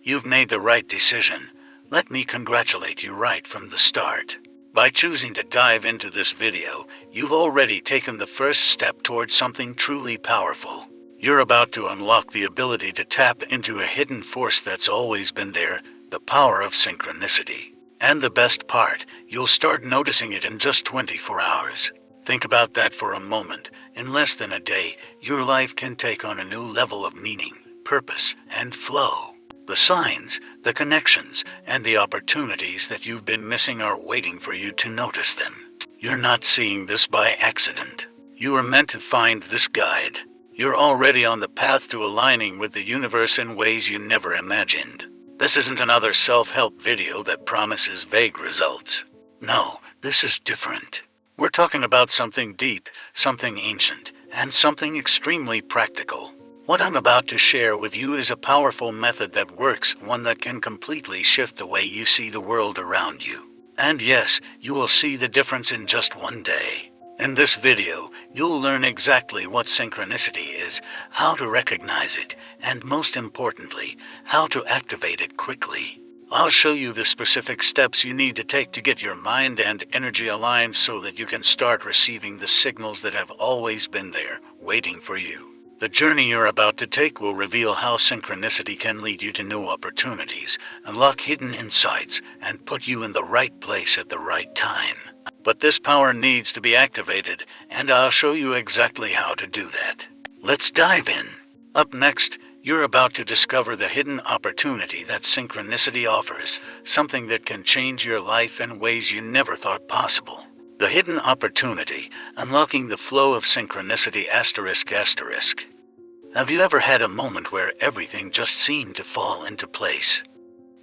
You've made the right decision. Let me congratulate you right from the start. By choosing to dive into this video, you've already taken the first step towards something truly powerful. You're about to unlock the ability to tap into a hidden force that's always been there, the power of synchronicity. And the best part, you'll start noticing it in just 24 hours. Think about that for a moment. In less than a day, your life can take on a new level of meaning, purpose, and flow. The signs, the connections, and the opportunities that you've been missing are waiting for you to notice them. You're not seeing this by accident. You were meant to find this guide. You're already on the path to aligning with the universe in ways you never imagined. This isn't another self-help video that promises vague results. No, this is different. We're talking about something deep, something ancient, and something extremely practical. What I'm about to share with you is a powerful method that works, one that can completely shift the way you see the world around you. And yes, you will see the difference in just one day. In this video, you'll learn exactly what synchronicity is, how to recognize it, and most importantly, how to activate it quickly. I'll show you the specific steps you need to take to get your mind and energy aligned so that you can start receiving the signals that have always been there, waiting for you. The journey you're about to take will reveal how synchronicity can lead you to new opportunities, unlock hidden insights, and put you in the right place at the right time. But this power needs to be activated, and I'll show you exactly how to do that. Let's dive in. Up next, you're about to discover the hidden opportunity that synchronicity offers, something that can change your life in ways you never thought possible. The hidden opportunity, unlocking the flow of synchronicity ***. Have you ever had a moment where everything just seemed to fall into place?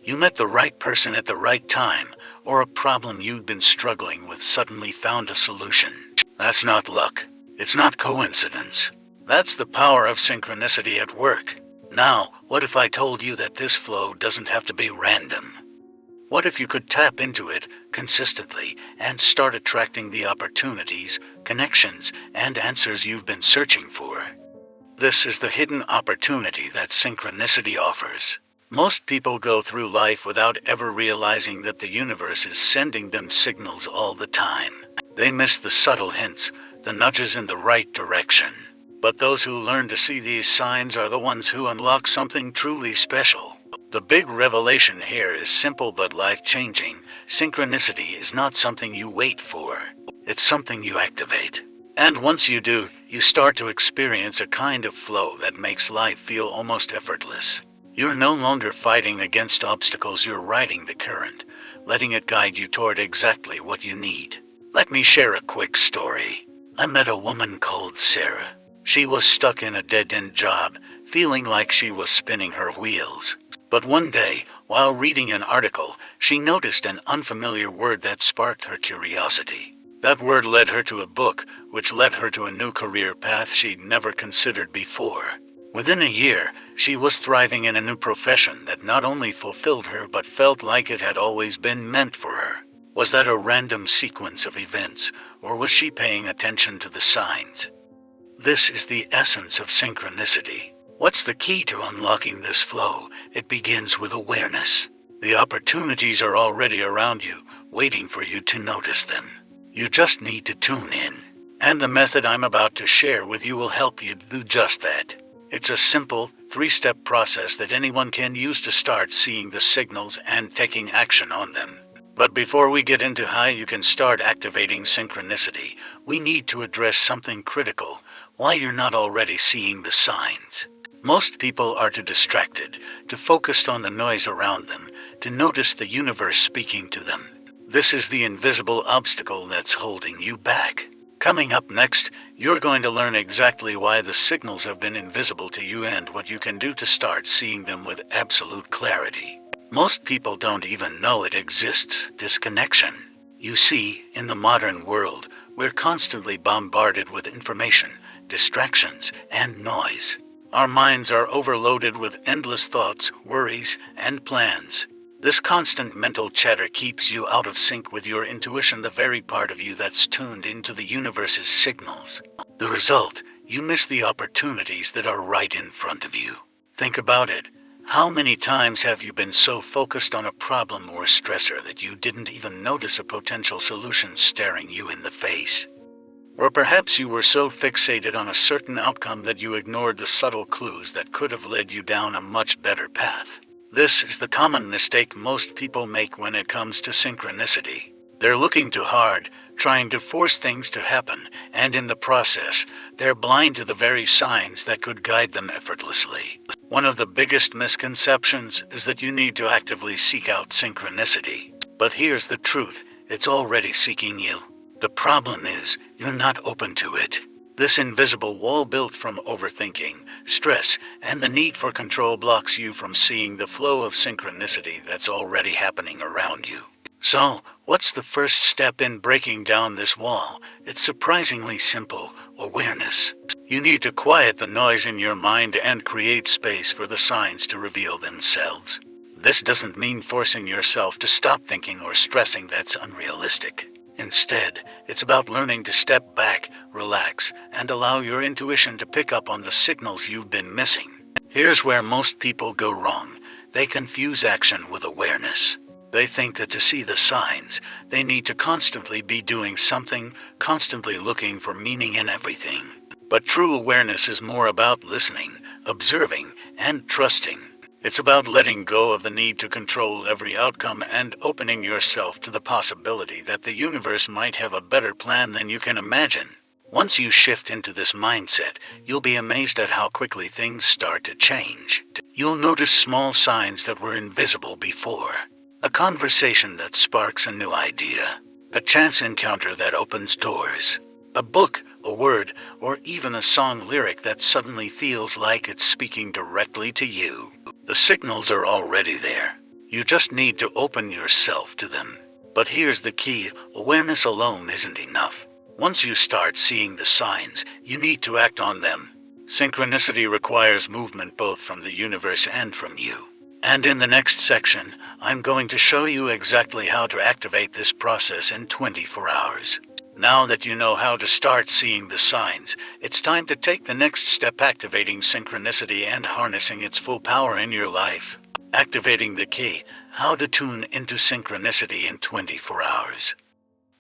You met the right person at the right time, or a problem you'd been struggling with suddenly found a solution. That's not luck. It's not coincidence. That's the power of synchronicity at work. Now, what if I told you that this flow doesn't have to be random? What if you could tap into it consistently and start attracting the opportunities, connections, and answers you've been searching for? This is the hidden opportunity that synchronicity offers. Most people go through life without ever realizing that the universe is sending them signals all the time. They miss the subtle hints, the nudges in the right direction. But those who learn to see these signs are the ones who unlock something truly special. The big revelation here is simple but life-changing. Synchronicity is not something you wait for. It's something you activate. And once you do, you start to experience a kind of flow that makes life feel almost effortless. You're no longer fighting against obstacles, you're riding the current, letting it guide you toward exactly what you need. Let me share a quick story. I met a woman called Sarah. She was stuck in a dead-end job, feeling like she was spinning her wheels. But one day, while reading an article, she noticed an unfamiliar word that sparked her curiosity. That word led her to a book, which led her to a new career path she'd never considered before. Within a year, she was thriving in a new profession that not only fulfilled her but felt like it had always been meant for her. Was that a random sequence of events, or was she paying attention to the signs? This is the essence of synchronicity. What's the key to unlocking this flow? It begins with awareness. The opportunities are already around you, waiting for you to notice them. You just need to tune in. And the method I'm about to share with you will help you do just that. It's a simple, 3-step process that anyone can use to start seeing the signals and taking action on them. But before we get into how you can start activating synchronicity, we need to address something critical: why you're not already seeing the signs. Most people are too distracted, too focused on the noise around them, to notice the universe speaking to them. This is the invisible obstacle that's holding you back. Coming up next, you're going to learn exactly why the signals have been invisible to you and what you can do to start seeing them with absolute clarity. Most people don't even know it exists, this connection. You see, in the modern world, we're constantly bombarded with information, distractions, and noise. Our minds are overloaded with endless thoughts, worries, and plans. This constant mental chatter keeps you out of sync with your intuition, the very part of you that's tuned into the universe's signals. The result, you miss the opportunities that are right in front of you. Think about it. How many times have you been so focused on a problem or stressor that you didn't even notice a potential solution staring you in the face? Or perhaps you were so fixated on a certain outcome that you ignored the subtle clues that could have led you down a much better path. This is the common mistake most people make when it comes to synchronicity. They're looking too hard, trying to force things to happen, and in the process, they're blind to the very signs that could guide them effortlessly. One of the biggest misconceptions is that you need to actively seek out synchronicity. But here's the truth, it's already seeking you. The problem is, you're not open to it. This invisible wall built from overthinking, stress, and the need for control blocks you from seeing the flow of synchronicity that's already happening around you. So, what's the first step in breaking down this wall? It's surprisingly simple: awareness. You need to quiet the noise in your mind and create space for the signs to reveal themselves. This doesn't mean forcing yourself to stop thinking or stressing. That's unrealistic. Instead, it's about learning to step back, relax, and allow your intuition to pick up on the signals you've been missing. Here's where most people go wrong. They confuse action with awareness. They think that to see the signs, they need to constantly be doing something, constantly looking for meaning in everything. But true awareness is more about listening, observing, and trusting. It's about letting go of the need to control every outcome and opening yourself to the possibility that the universe might have a better plan than you can imagine. Once you shift into this mindset, you'll be amazed at how quickly things start to change. You'll notice small signs that were invisible before. A conversation that sparks a new idea. A chance encounter that opens doors. A book, a word, or even a song lyric that suddenly feels like it's speaking directly to you. The signals are already there. You just need to open yourself to them. But here's the key: awareness alone isn't enough. Once you start seeing the signs, you need to act on them. Synchronicity requires movement both from the universe and from you. And in the next section, I'm going to show you exactly how to activate this process in 24 hours. Now that you know how to start seeing the signs, it's time to take the next step: activating synchronicity and harnessing its full power in your life. Activating the key: how to tune into synchronicity in 24 hours.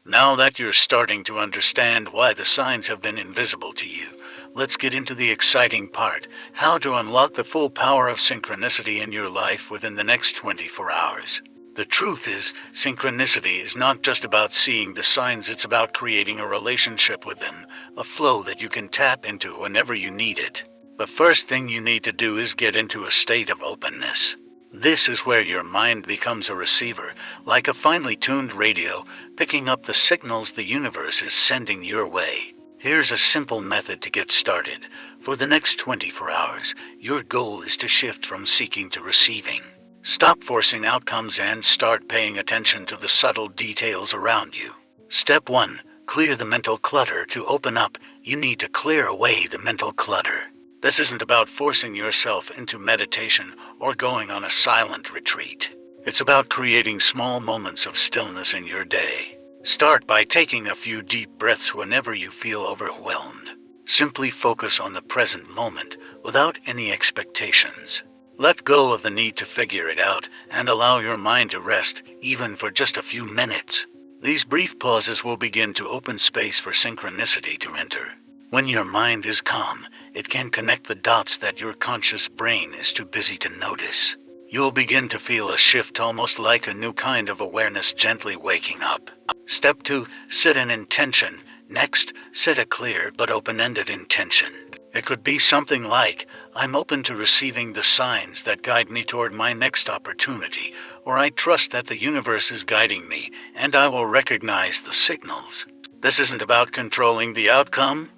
Now that you're starting to understand why the signs have been invisible to you, let's get into the exciting part: how to unlock the full power of synchronicity in your life within the next 24 hours. The truth is, synchronicity is not just about seeing the signs, it's about creating a relationship with them, a flow that you can tap into whenever you need it. The first thing you need to do is get into a state of openness. This is where your mind becomes a receiver, like a finely tuned radio, picking up the signals the universe is sending your way. Here's a simple method to get started. For the next 24 hours, your goal is to shift from seeking to receiving. Stop forcing outcomes and start paying attention to the subtle details around you. Step 1. Clear the mental clutter. To open up, you need to clear away the mental clutter. This isn't about forcing yourself into meditation or going on a silent retreat. It's about creating small moments of stillness in your day. Start by taking a few deep breaths whenever you feel overwhelmed. Simply focus on the present moment without any expectations. Let go of the need to figure it out and allow your mind to rest, even for just a few minutes. These brief pauses will begin to open space for synchronicity to enter. When your mind is calm, it can connect the dots that your conscious brain is too busy to notice. You'll begin to feel a shift, almost like a new kind of awareness gently waking up. Step 2. Set an intention. Next, set a clear but open-ended intention. It could be something like, I'm open to receiving the signs that guide me toward my next opportunity, or I trust that the universe is guiding me, and I will recognize the signals. This isn't about controlling the outcome.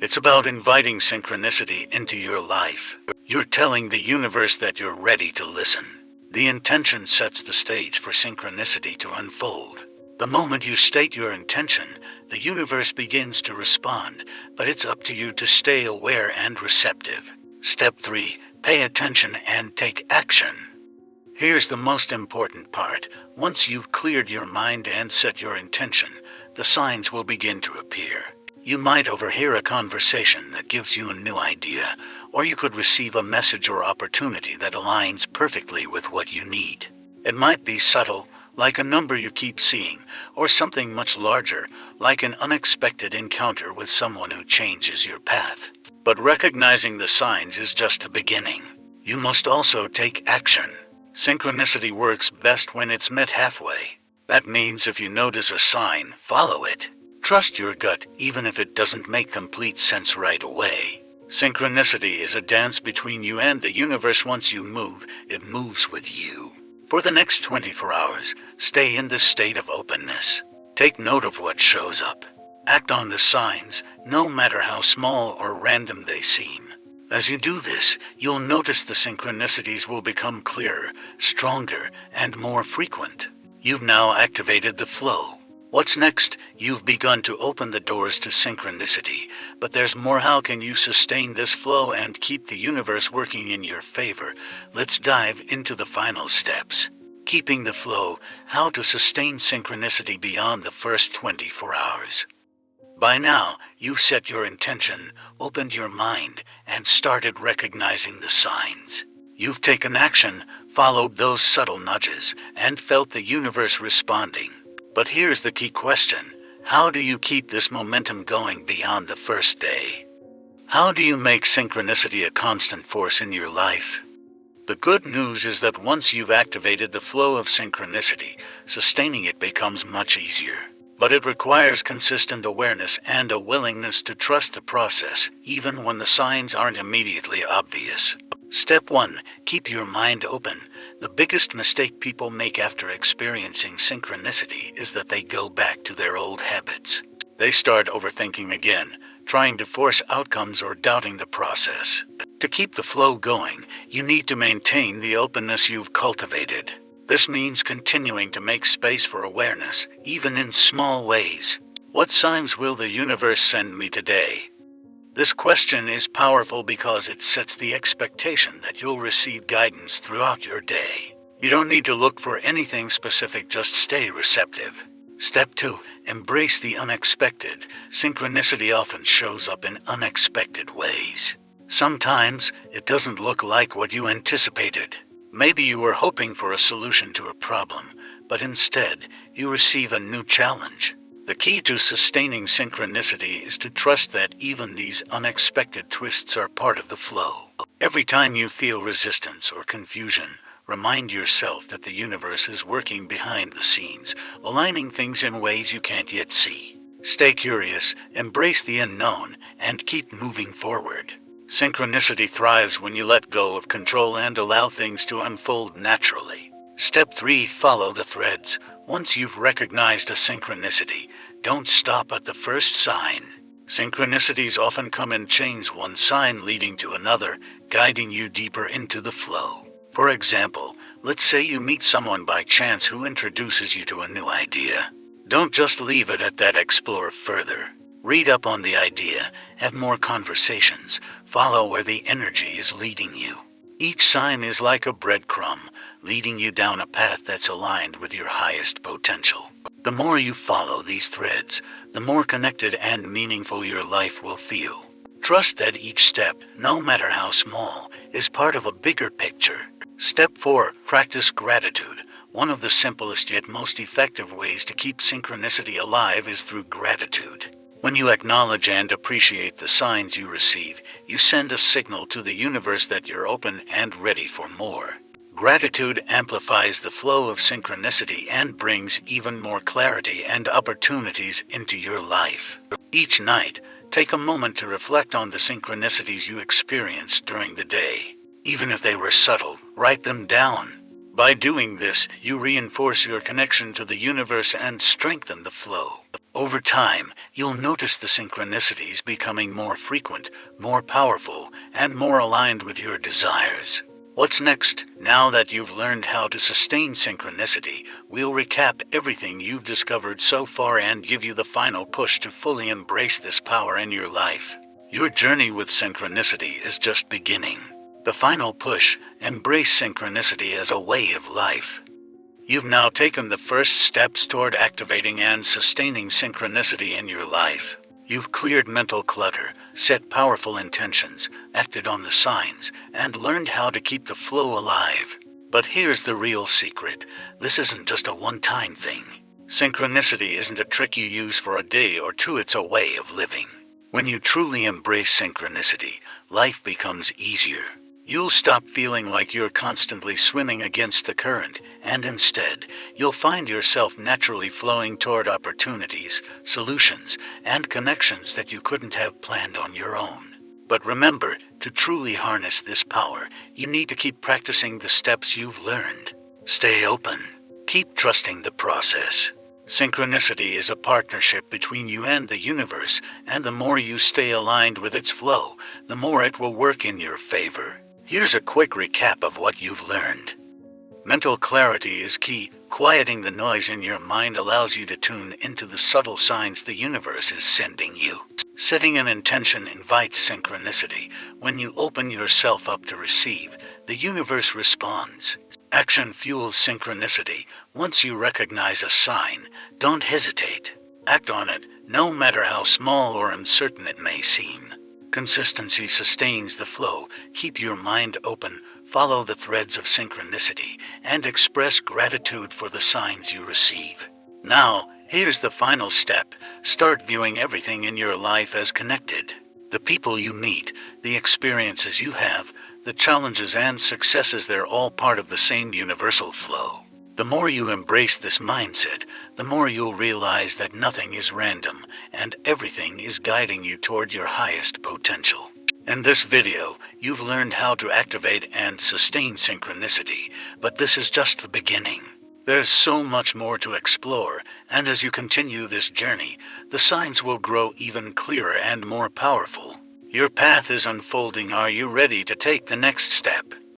It's about inviting synchronicity into your life. You're telling the universe that you're ready to listen. The intention sets the stage for synchronicity to unfold. The moment you state your intention, the universe begins to respond, but it's up to you to stay aware and receptive. Step 3. Pay attention and take action. Here's the most important part. Once you've cleared your mind and set your intention, the signs will begin to appear. You might overhear a conversation that gives you a new idea, or you could receive a message or opportunity that aligns perfectly with what you need. It might be subtle, like a number you keep seeing, or something much larger, like an unexpected encounter with someone who changes your path. But recognizing the signs is just the beginning. You must also take action. Synchronicity works best when it's met halfway. That means if you notice a sign, follow it. Trust your gut even if it doesn't make complete sense right away. Synchronicity is a dance between you and the universe. Once you move, it moves with you. For the next 24 hours, stay in this state of openness. Take note of what shows up. Act on the signs, no matter how small or random they seem. As you do this, you'll notice the synchronicities will become clearer, stronger, and more frequent. You've now activated the flow. What's next? You've begun to open the doors to synchronicity, but there's more. How can you sustain this flow and keep the universe working in your favor? Let's dive into the final steps. Keeping the flow, how to sustain synchronicity beyond the first 24 hours. By now, you've set your intention, opened your mind, and started recognizing the signs. You've taken action, followed those subtle nudges, and felt the universe responding. But here's the key question. How do you keep this momentum going beyond the first day? How do you make synchronicity a constant force in your life? The good news is that once you've activated the flow of synchronicity, sustaining it becomes much easier. But it requires consistent awareness and a willingness to trust the process, even when the signs aren't immediately obvious. Step 1. Keep your mind open. The biggest mistake people make after experiencing synchronicity is that they go back to their old habits. They start overthinking again, trying to force outcomes or doubting the process. To keep the flow going, you need to maintain the openness you've cultivated. This means continuing to make space for awareness, even in small ways. What signs will the universe send me today? This question is powerful because it sets the expectation that you'll receive guidance throughout your day. You don't need to look for anything specific, just stay receptive. Step 2. Embrace the unexpected. Synchronicity often shows up in unexpected ways. Sometimes, it doesn't look like what you anticipated. Maybe you were hoping for a solution to a problem, but instead, you receive a new challenge. The key to sustaining synchronicity is to trust that even these unexpected twists are part of the flow. Every time you feel resistance or confusion, remind yourself that the universe is working behind the scenes, aligning things in ways you can't yet see. Stay curious, embrace the unknown, and keep moving forward. Synchronicity thrives when you let go of control and allow things to unfold naturally. Step 3. Follow the threads. Once you've recognized a synchronicity, don't stop at the first sign. Synchronicities often come in chains, one sign leading to another, guiding you deeper into the flow. For example, let's say you meet someone by chance who introduces you to a new idea. Don't just leave it at that, explore further. Read up on the idea, have more conversations, follow where the energy is leading you. Each sign is like a breadcrumb, leading you down a path that's aligned with your highest potential. The more you follow these threads, the more connected and meaningful your life will feel. Trust that each step, no matter how small, is part of a bigger picture. Step 4. Practice gratitude. One of the simplest yet most effective ways to keep synchronicity alive is through gratitude. When you acknowledge and appreciate the signs you receive, you send a signal to the universe that you're open and ready for more. Gratitude amplifies the flow of synchronicity and brings even more clarity and opportunities into your life. Each night, take a moment to reflect on the synchronicities you experienced during the day. Even if they were subtle, write them down. By doing this, you reinforce your connection to the universe and strengthen the flow. Over time, you'll notice the synchronicities becoming more frequent, more powerful, and more aligned with your desires. What's next? Now that you've learned how to sustain synchronicity, we'll recap everything you've discovered so far and give you the final push to fully embrace this power in your life. Your journey with synchronicity is just beginning. The final push: embrace synchronicity as a way of life. You've now taken the first steps toward activating and sustaining synchronicity in your life. You've cleared mental clutter, set powerful intentions, acted on the signs, and learned how to keep the flow alive. But here's the real secret. This isn't just a one-time thing. Synchronicity isn't a trick you use for a day or two, it's a way of living. When you truly embrace synchronicity, life becomes easier. You'll stop feeling like you're constantly swimming against the current, and instead, you'll find yourself naturally flowing toward opportunities, solutions, and connections that you couldn't have planned on your own. But remember, to truly harness this power, you need to keep practicing the steps you've learned. Stay open. Keep trusting the process. Synchronicity is a partnership between you and the universe, and the more you stay aligned with its flow, the more it will work in your favor. Here's a quick recap of what you've learned. Mental clarity is key. Quieting the noise in your mind allows you to tune into the subtle signs the universe is sending you. Setting an intention invites synchronicity. When you open yourself up to receive, the universe responds. Action fuels synchronicity. Once you recognize a sign, don't hesitate. Act on it, no matter how small or uncertain it may seem. Consistency sustains the flow. Keep your mind open, follow the threads of synchronicity, and express gratitude for the signs you receive. Now, here's the final step. Start viewing everything in your life as connected. The people you meet, the experiences you have, the challenges and successes, they're all part of the same universal flow. The more you embrace this mindset, the more you'll realize that nothing is random, and everything is guiding you toward your highest potential. In this video, you've learned how to activate and sustain synchronicity, but this is just the beginning. There's so much more to explore, and as you continue this journey, the signs will grow even clearer and more powerful. Your path is unfolding. Are you ready to take the next step?